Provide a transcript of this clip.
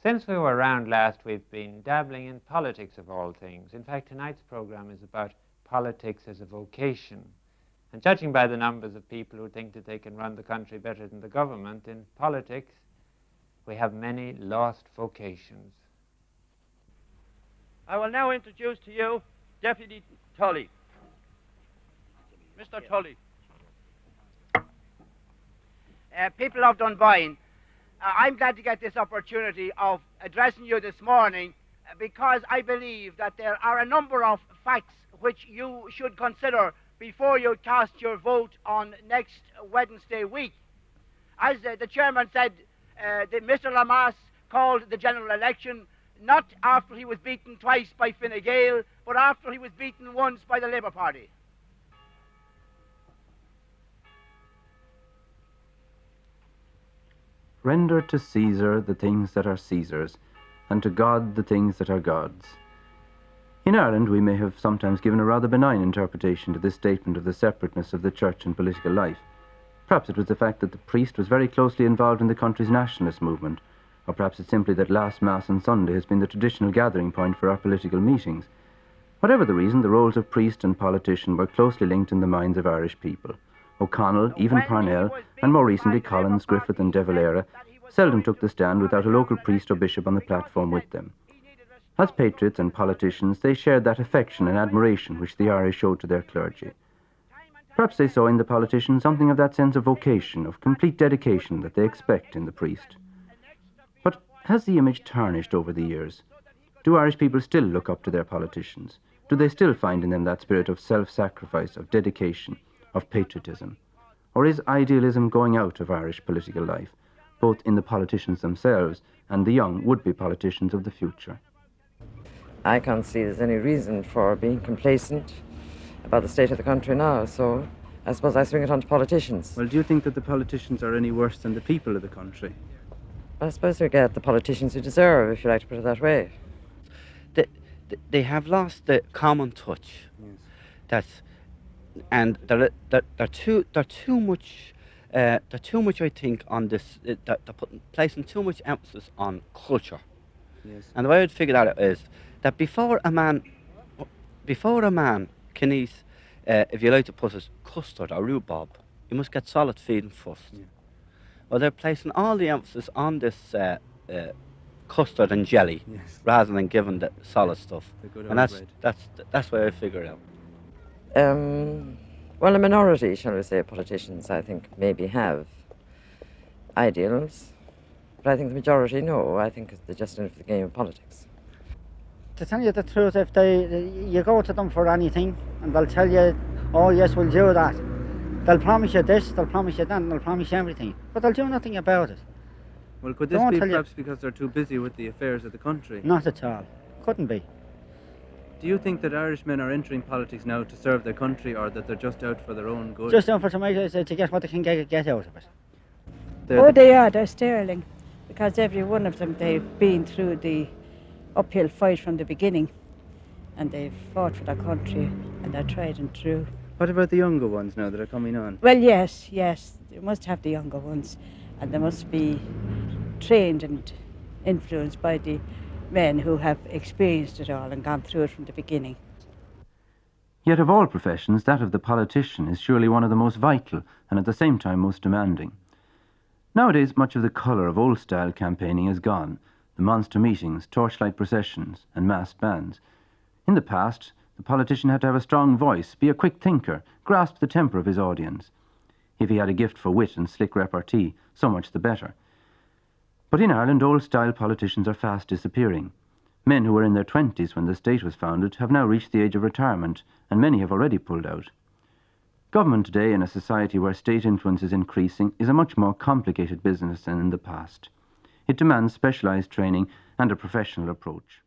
Since we were around last, we've been dabbling in politics of all things. In fact, tonight's program is about politics as a vocation. And judging by the numbers of people who think that they can run the country better than the government, in politics, we have many lost vocations. I will now introduce to you Deputy Tully. Mr. Tully. People of Dunboyne, I'm glad to get this opportunity of addressing you this morning because I believe that there are a number of facts which you should consider before you cast your vote on next Wednesday week. As the chairman said, Mr. Lamas called the general election not after he was beaten twice by Fine Gael, but after he was beaten once by the Labour Party. Render to Caesar the things that are Caesar's, and to God the things that are God's. In Ireland, we may have sometimes given a rather benign interpretation to this statement of the separateness of the church and political life. Perhaps it was the fact that the priest was very closely involved in the country's nationalist movement, or perhaps it's simply that last Mass on Sunday has been the traditional gathering point for our political meetings. Whatever the reason, the roles of priest and politician were closely linked in the minds of Irish people. O'Connell, even Parnell, and more recently Collins, Griffith and De Valera seldom took the stand without a local priest or bishop on the platform with them. As patriots and politicians, they shared that affection and admiration which the Irish showed to their clergy. Perhaps they saw in the politician something of that sense of vocation, of complete dedication that they expect in the priest. But has the image tarnished over the years? Do Irish people still look up to their politicians? Do they still find in them that spirit of self-sacrifice, of dedication, of patriotism? Or is idealism going out of Irish political life, both in the politicians themselves and the young would-be politicians of the future? I can't see there's any reason for being complacent about the state of the country now, so I suppose I swing it on to politicians. Well, do you think that the politicians are any worse than the people of the country? I suppose we get the politicians who deserve, if you like to put it that way. They have lost the common touch. Yes. And they're too much, I think, on this. They're placing too much emphasis on culture. Yes. And the way I'd figure that out is that before a man can eat, if you like to put it, custard or rhubarb, you must get solid feeding first. Yeah. Well, they're placing all the emphasis on this custard and jelly, yes, rather than giving the solid stuff. The good And old that's why I figure it out. Well, a minority, shall we say, politicians, I think, maybe have ideals, but I think the majority, no. I think they're just in it for the game of politics. To tell you the truth, if you go to them for anything, and they'll tell you, oh yes, we'll do that. They'll promise you this, they'll promise you that, and they'll promise you everything, but they'll do nothing about it. Well, could this be perhaps because they're too busy with the affairs of the country? Not at all. Couldn't be. Do you think that Irishmen are entering politics now to serve their country, or that they're just out for their own good? Just out for to get what they can get out of it. They are. They're sterling, because every one of them, they've been through the uphill fight from the beginning, and they've fought for their country, and they're tried and true. What about the younger ones now that are coming on? Well, yes, they must have the younger ones, and they must be trained and influenced by the men who have experienced it all and gone through it from the beginning. Yet of all professions, that of the politician is surely one of the most vital and at the same time most demanding. Nowadays, much of the colour of old-style campaigning is gone, the monster meetings, torchlight processions and massed bands. In the past, the politician had to have a strong voice, be a quick thinker, grasp the temper of his audience. If he had a gift for wit and slick repartee, so much the better. But in Ireland, old-style politicians are fast disappearing. Men who were in their 20s when the state was founded have now reached the age of retirement, and many have already pulled out. Government today, in a society where state influence is increasing, is a much more complicated business than in the past. It demands specialised training and a professional approach.